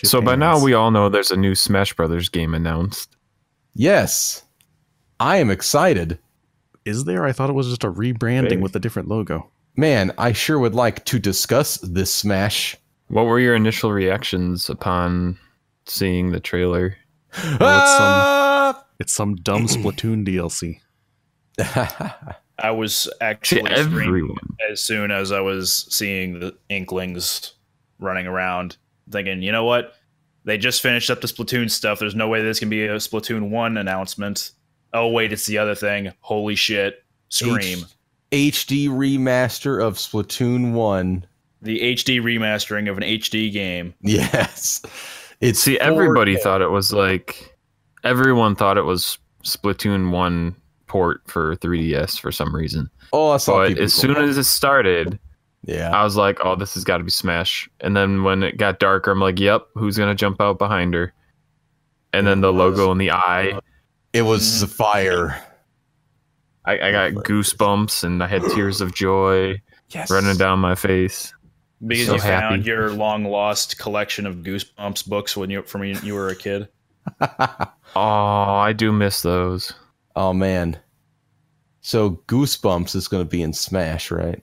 So by now we all know there's a new Smash Brothers game announced. Yes. I am excited. Is there? I thought it was just a rebranding with a different logo. Man, I sure would like to discuss this Smash. What were your initial reactions upon seeing the trailer? It's some dumb Splatoon DLC. I was actually screaming as soon as I was seeing the Inklings running around, thinking, you know what? They just finished up the Splatoon stuff. There's no way this can be a Splatoon 1 announcement. Oh, wait, it's the other thing. Holy shit. Scream. HD remaster of Splatoon 1. The HD remastering of an HD game. Yes. Everybody thought it was like... Everyone thought it was Splatoon 1 port for 3DS for some reason. Oh, I saw But as soon as it started... Yeah, I was like, oh, this has got to be Smash. And then when it got darker, I'm like, yep, who's going to jump out behind her? And then the logo in the eye. It was fire. I got goosebumps and I had tears of joy running down my face. Because you found your long-lost collection of Goosebumps books when you were a kid. Oh, I do miss those. Oh, man. So Goosebumps is going to be in Smash, right?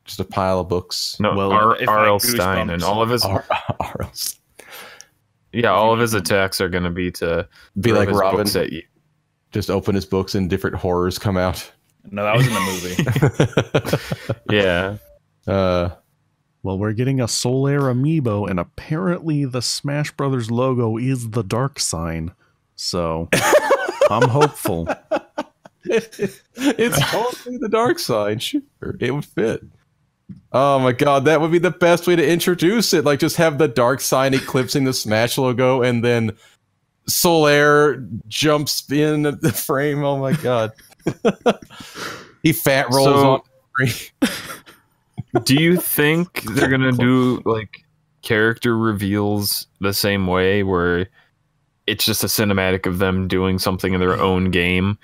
Just a pile of books. No, well, R.L. Stein and all of his all of his attacks are going to be to be like Robin. At you. Just open his books and different horrors come out. No, that was in the movie. Yeah. Well, we're getting a Solaire amiibo, and apparently the Smash Brothers logo is the dark sign. So I'm hopeful. It's totally the dark side. Sure, it would fit. Oh my god, that would be the best way to introduce it. Like, just have the dark sign eclipsing the Smash logo, and then Solaire jumps in the frame. Oh my god. He fat rolls on the screen. Do you think they're gonna do like character reveals the same way, where it's just a cinematic of them doing something in their own game,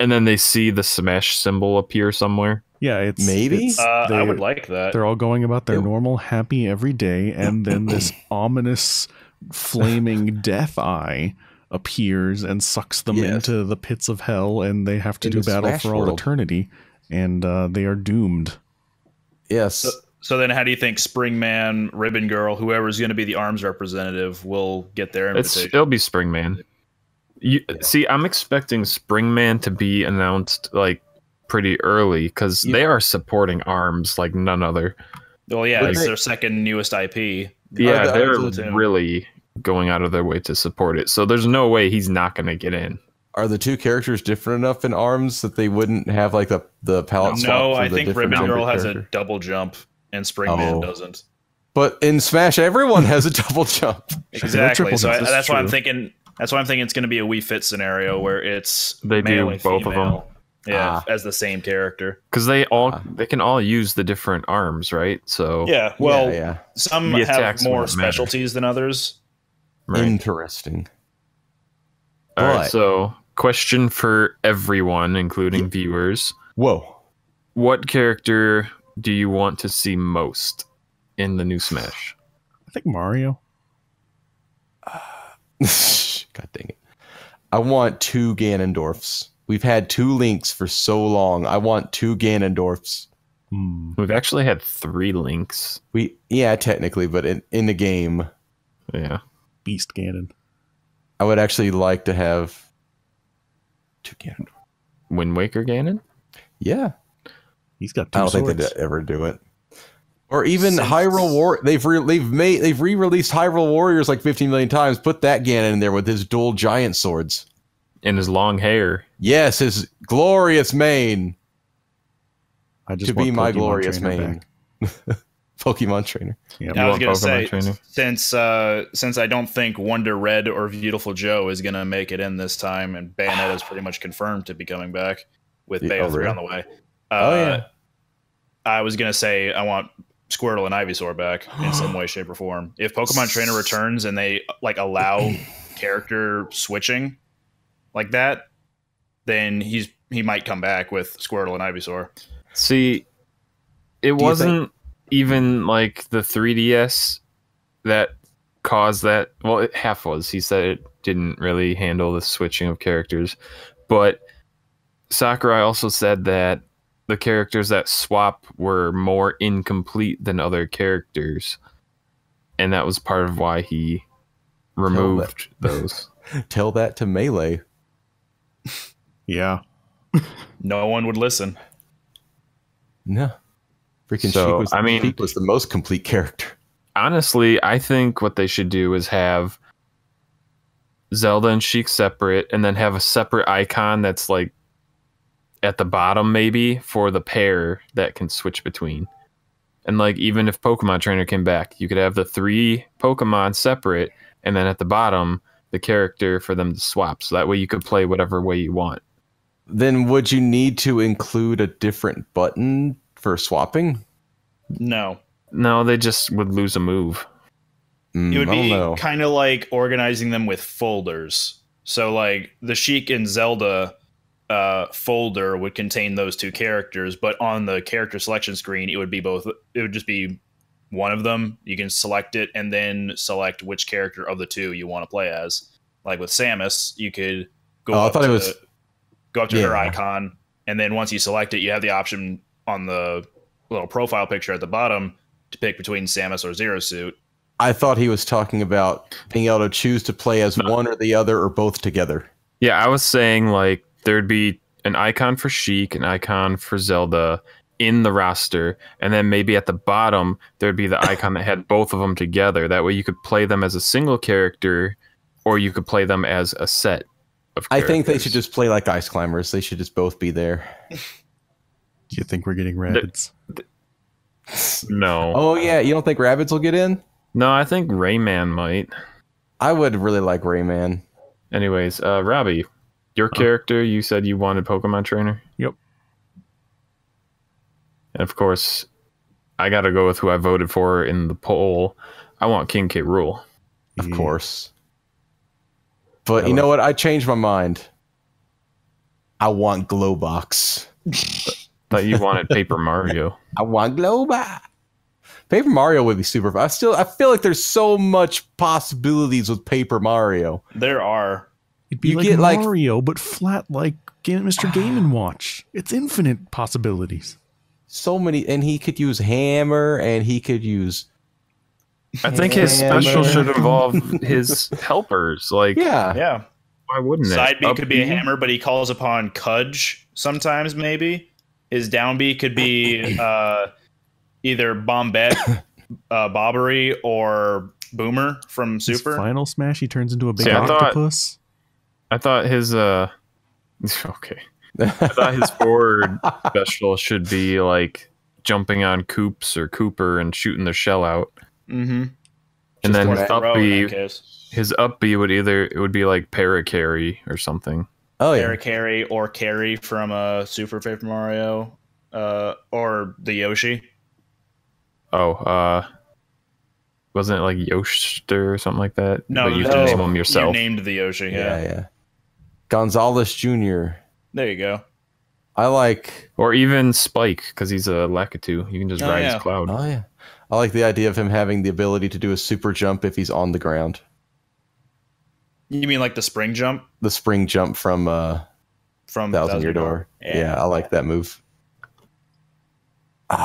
and then they see the Smash symbol appear somewhere? Yeah, it's maybe. I would like that. They're all going about their normal, happy every day, and then this ominous, flaming death eye appears and sucks them into the pits of hell, and they have to do battle Smash for all world. eternity, and they are doomed. Yes. So then, how do you think Springman, Ribbon Girl, whoever's going to be the ARMS representative, will get their invitation? It'll be Springman. See, I'm expecting Springman to be announced like pretty early because they are supporting ARMS like none other. Well, yeah, it's their second newest IP. Yeah, they're really going out of their way to support it. So there's no way he's not going to get in. Are the two characters different enough in ARMS that they wouldn't have like the palette swap? No, I think Ribbon Girl has a double jump and Springman doesn't. But in Smash, everyone has a double jump. Exactly. So that's why I'm thinking. That's why I'm thinking it's going to be a Wii Fit scenario where it's they male do and both female. of them. Yeah, as the same character. Because they can all use the different arms, right? So yeah, well, some have more specialties than others. Right. Interesting. All right, so question for everyone, including viewers. Whoa. What character do you want to see most in the new Smash? I think Mario. God dang it. I want 2 Ganondorfs. We've had 2 Links for so long. I want 2 Ganondorfs. We've actually had 3 Links. Yeah, technically, but in the game. Yeah. Beast Ganon. I would actually like to have 2 Ganondorfs. Wind Waker Ganon? Yeah. He's got 2 I don't swords. think they'd ever do it. Or even Hyrule War. They've re-released Hyrule Warriors like 15 million times. Put that Ganon in there with his dual giant swords. And his long hair. Yes, his glorious mane. I just to want be my Pokemon glorious trainer mane. Pokemon trainer. Yeah, I was going to say, since I don't think Wonder Red or Beautiful Joe is going to make it in this time, and Bayonetta is pretty much confirmed to be coming back with Bayo 3 on the way. I was going to say I want Squirtle and Ivysaur back in some way, shape, or form. If Pokemon Trainer returns and they like allow character switching like that, then he might come back with Squirtle and Ivysaur. See, it wasn't even like the 3DS that caused that. Well, half was. He said it didn't really handle the switching of characters, but Sakurai also said that the characters that swap were more incomplete than other characters, and that was part of why he removed those. Tell that to Melee. Yeah. No one would listen. No. Freaking So, Sheik was the most complete character. Honestly, I think what they should do is have Zelda and Sheik separate, and then have a separate icon that's like at the bottom maybe for the pair that can switch between. And like even if Pokemon Trainer came back, you could have the 3 Pokemon separate, and then at the bottom the character for them to swap. So that way you could play whatever way you want. Then would you need to include a different button for swapping? No. No, they just would lose a move. It would be kind of like organizing them with folders. So like the Sheik and Zelda folder would contain those 2 characters, but on the character selection screen it would be both. It would just be one of them. You can select it and then select which character of the 2 you want to play as. Like with Samus, you could go up to her icon, and then once you select it, you have the option on the little profile picture at the bottom to pick between Samus or Zero Suit. I thought he was talking about being able to choose to play as one or the other or both together. Yeah, I was saying like there'd be an icon for Sheik, an icon for Zelda in the roster, and then maybe at the bottom there'd be the icon that had both of them together. That way you could play them as a single character, or you could play them as a set of characters. I think they should just play like Ice Climbers. They should just both be there. Do you think we're getting Rabbids? No. Oh yeah, you don't think Rabbids will get in? No, I think Rayman might. I would really like Rayman. Anyways, Robbie, your character, you said you wanted Pokemon Trainer? Yep. And of course, I gotta go with who I voted for in the poll. I want King K. Rool. Of course. But you know what? I changed my mind. I want Glowbox. Thought you wanted Paper Mario. I want Glowbox. Paper Mario would be super fun. I feel like there's so much possibilities with Paper Mario. There are. It'd be like Mario, but flat like Mr. Game & Watch. It's infinite possibilities. So many, and he could use hammer, and he could use. I think his special should involve his helpers. Like, yeah. Why wouldn't it? Side B could be a hammer, but he calls upon Cudge sometimes. Maybe his down B could be either Bombette, Bobbery, or Boomer from Super. His final smash, he turns into a big octopus. I thought his okay. I thought his forward special should be like jumping on Coops or Cooper and shooting the shell out. Mm-hmm. And then his up B would be like Paracarry or something. Oh yeah, Paracarry or Carry from Super Paper Mario, or the Yoshi. Oh, wasn't it like Yoshster or something like that? No, but you can name them yourself. You named the Yoshi. Yeah. Gonzalez Jr. There you go. I like, or even Spike because he's a Lakitu. You can just ride his cloud. Oh yeah, I like the idea of him having the ability to do a super jump if he's on the ground. You mean like the spring jump? The spring jump from Thousand Year Door. Yeah, I like that move. He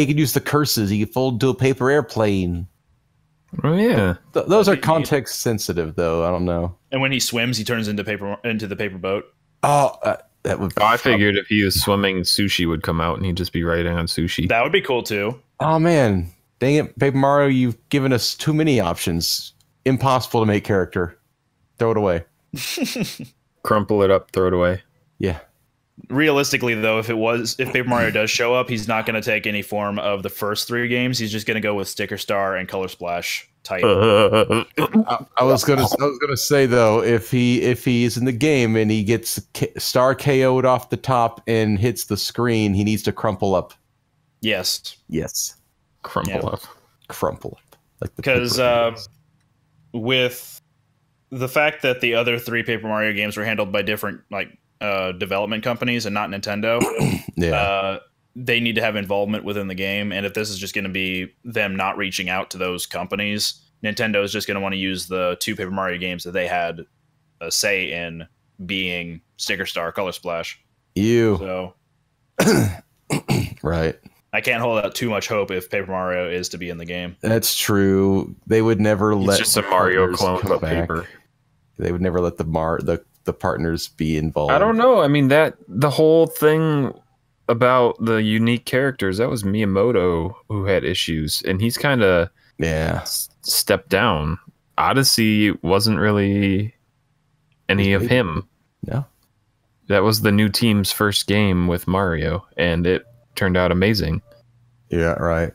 could use the curses. He could fold into a paper airplane. Oh yeah, those are context sensitive, though. I don't know. And when he swims, he turns into the paper boat. Oh, that would. I figured if he was swimming, sushi would come out, and he'd just be riding on sushi. That would be cool too. Oh man, dang it, Paper Mario! You've given us too many options. Impossible to make character. Throw it away. Crumple it up, throw it away. Yeah. Realistically, though, if Paper Mario does show up, he's not going to take any form of the first 3 games. He's just going to go with Sticker Star and Color Splash type. I was gonna say though, if he's in the game and he gets Star KO'd off the top and hits the screen, he needs to crumple up. Yes. Crumple up. Like because with the fact that the other 3 Paper Mario games were handled by different development companies and not Nintendo, they need to have involvement within the game. And if this is just going to be them not reaching out to those companies, Nintendo is just going to want to use the 2 Paper Mario games that they had a say in, being Sticker Star, Color Splash. Ew. So, right. I can't hold out too much hope if Paper Mario is to be in the game. That's true. They would never let just a Mario clone but paper. They would never let the partners be involved. I don't know. I mean, the whole thing about the unique characters, that was Miyamoto who had issues, and he's kind of stepped down. Odyssey wasn't really any of him. No. That was the new team's first game with Mario, and it turned out amazing. Yeah, right.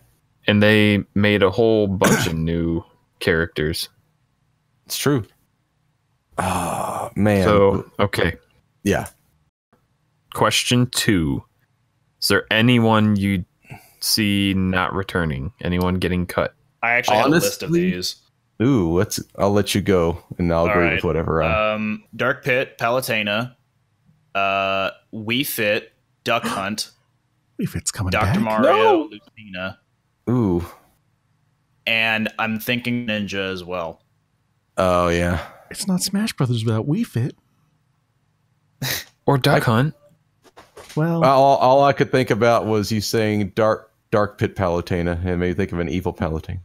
And they made a whole bunch of new characters. It's true. Oh, man. So, okay. Yeah. Question 2. Is there anyone you see not returning? Anyone getting cut? I actually have a list of these. Ooh, I'll let you go, and I'll agree with whatever. Dark Pit, Palutena, Wii Fit, Duck Hunt. Wii Fit's coming Dr. back. Mario, Lucina. Ooh. And I'm thinking Ninja as well. Oh, yeah. It's not Smash Brothers without Wii Fit. Or Duck Hunt. Well, all I could think about was you saying Dark Pit Palutena, and made me think of an evil Palutena.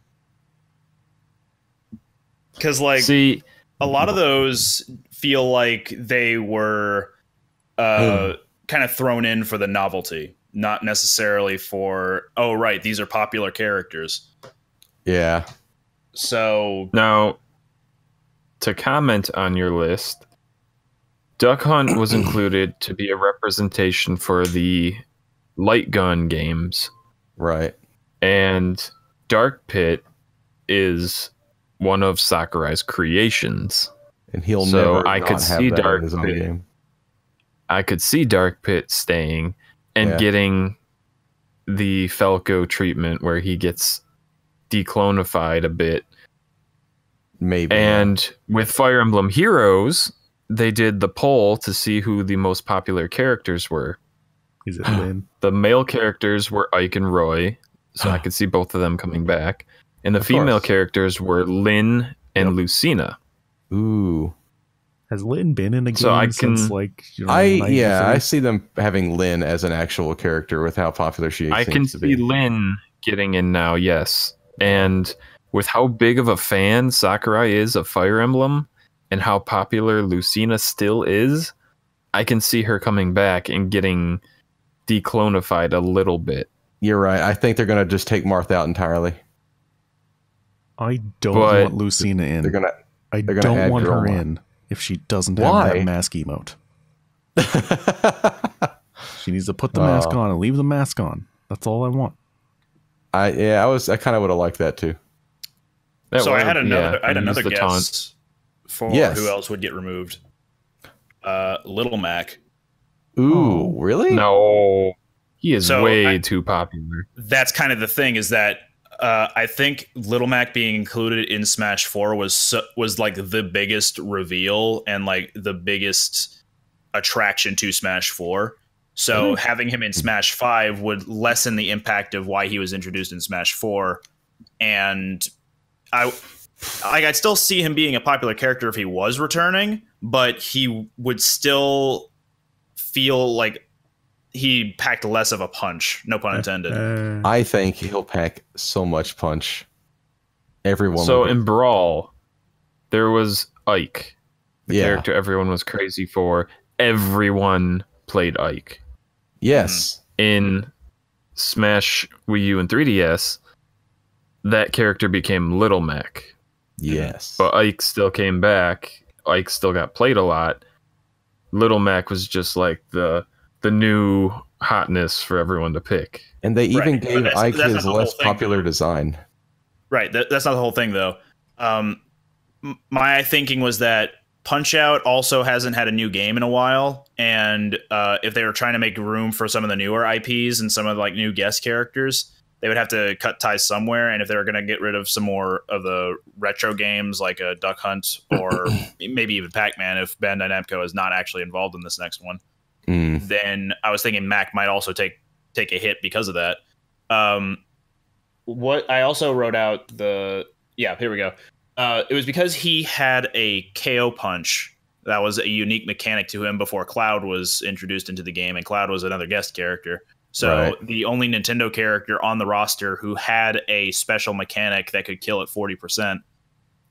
Because, like, see, a lot of those feel like they were kind of thrown in for the novelty, not necessarily for, oh, right, these are popular characters. Yeah. So now, to comment on your list, Duck Hunt was included to be a representation for the light gun games. Right. And Dark Pit is one of Sakurai's creations. And he'll never I could see Dark Pit. Game. I could see Dark Pit staying and getting the Falco treatment where he gets declonified a bit. Maybe. And with Fire Emblem Heroes, they did the poll to see who the most popular characters were. Is it Lynn? The male characters were Ike and Roy, so I could see both of them coming back. And the female characters were Lynn and Lucina. Ooh. Has Lynn been in a game since, like, I see them having Lynn as an actual character with how popular she I can see Lynn getting in now, yes. And with how big of a fan Sakurai is of Fire Emblem and how popular Lucina still is, I can see her coming back and getting declonified a little bit. You're right. I think they're going to just take Marth out entirely. I don't want Lucina in. I don't want her in if she doesn't have that mask emote. She needs to put the mask on and leave the mask on. That's all I want. I kind of would have liked that too. I had another guess for who else would get removed. Little Mac. Ooh, really? No. He is way too popular. That's kind of the thing, is that I think Little Mac being included in Smash 4 was like the biggest reveal and like the biggest attraction to Smash 4. So having him in Smash 5 would lessen the impact of why he was introduced in Smash 4. And I'd still see him being a popular character if he was returning, but he would still feel like he packed less of a punch. No pun intended. I think he'll pack so much punch. Everyone. So in Brawl, there was Ike, the character everyone was crazy for. Everyone played Ike. Yes. In Smash Wii U and 3DS, that character became Little Mac. Yes. But Ike still came back. Ike still got played a lot. Little Mac was just like the new hotness for everyone to pick. And they even gave Ike his less popular design. Right. That's not the whole thing, though. My thinking was that Punch-Out also hasn't had a new game in a while. And if they were trying to make room for some of the newer IPs and some of the like new guest characters, they would have to cut ties somewhere. And if they were going to get rid of some more of the retro games like a Duck Hunt or maybe even Pac-Man, if Bandai Namco is not actually involved in this next one, then I was thinking Mac might also take take a hit because of that. What I also wrote out here we go. It was because he had a KO punch that was a unique mechanic to him before Cloud was introduced into the game, and Cloud was another guest character. So the only Nintendo character on the roster who had a special mechanic that could kill at 40%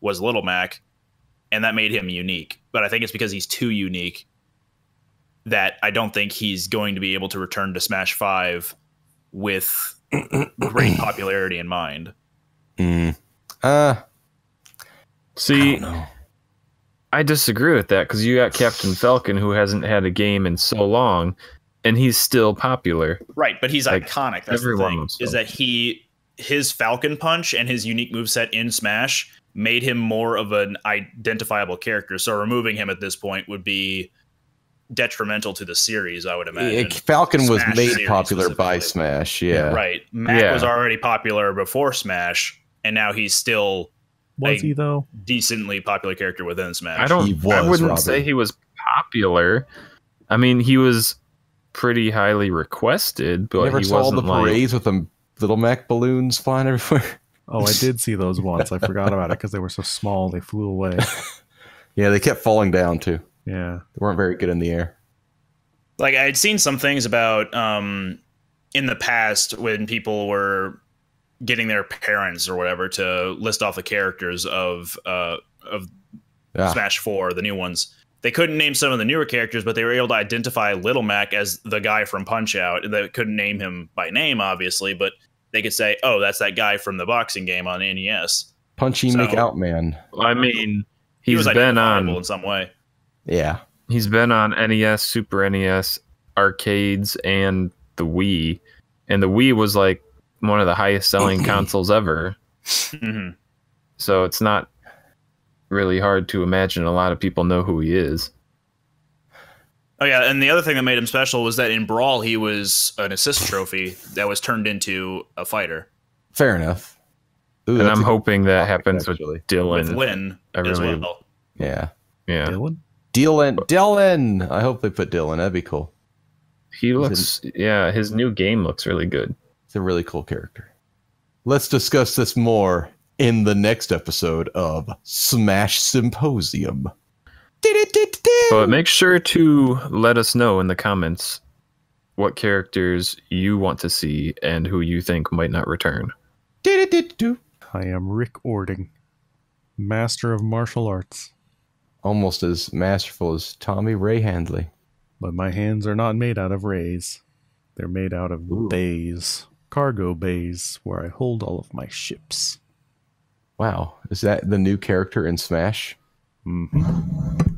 was Little Mac, and that made him unique. But I think it's because he's too unique that I don't think he's going to be able to return to Smash 5 with great popularity in mind. See, I disagree with that because you got Captain Falcon, who hasn't had a game in so long, and he's still popular. Right, but he's iconic. That's the thing, is that his Falcon Punch and his unique moveset in Smash made him more of an identifiable character. So removing him at this point would be detrimental to the series, I would imagine. Falcon was made popular by Smash, Right. Mac was already popular before Smash, and now he's still... Was he though? Decently popular character within Smash. I wouldn't say he was popular. I mean, he was pretty highly requested, but he saw all the parades with the Little Mac balloons flying everywhere. Oh, I did see those once. I forgot about it because they were so small they flew away. Yeah, they kept falling down too. Yeah, they weren't very good in the air. Like I'd seen some things about in the past when people were getting their parents or whatever to list off the characters of Smash 4, the new ones. They couldn't name some of the newer characters, but they were able to identify Little Mac as the guy from Punch-Out. They couldn't name him by name, obviously, but they could say, "Oh, that's that guy from the boxing game on NES." Punchy Make Out Man. I mean, he was been on in some way. Yeah, he's been on NES, Super NES, arcades, and the Wii. And the Wii was like one of the highest selling consoles ever. So it's not really hard to imagine a lot of people know who he is. Oh yeah, and the other thing that made him special was that in Brawl he was an assist trophy that was turned into a fighter. Fair enough. Ooh, and I'm hoping that happens with Dylan. With Lynn as well. Yeah. Dylan? I hope they put Dylan. That'd be cool. His new game looks really good. It's a really cool character. Let's discuss this more in the next episode of Smash Symposium. But make sure to let us know in the comments what characters you want to see and who you think might not return. I am Rick Ording, master of martial arts. Almost as masterful as Tommy Ray Handley. But my hands are not made out of rays. They're made out of bays. Cargo bays where I hold all of my ships. Wow. Is that the new character in Smash? Mm-hmm.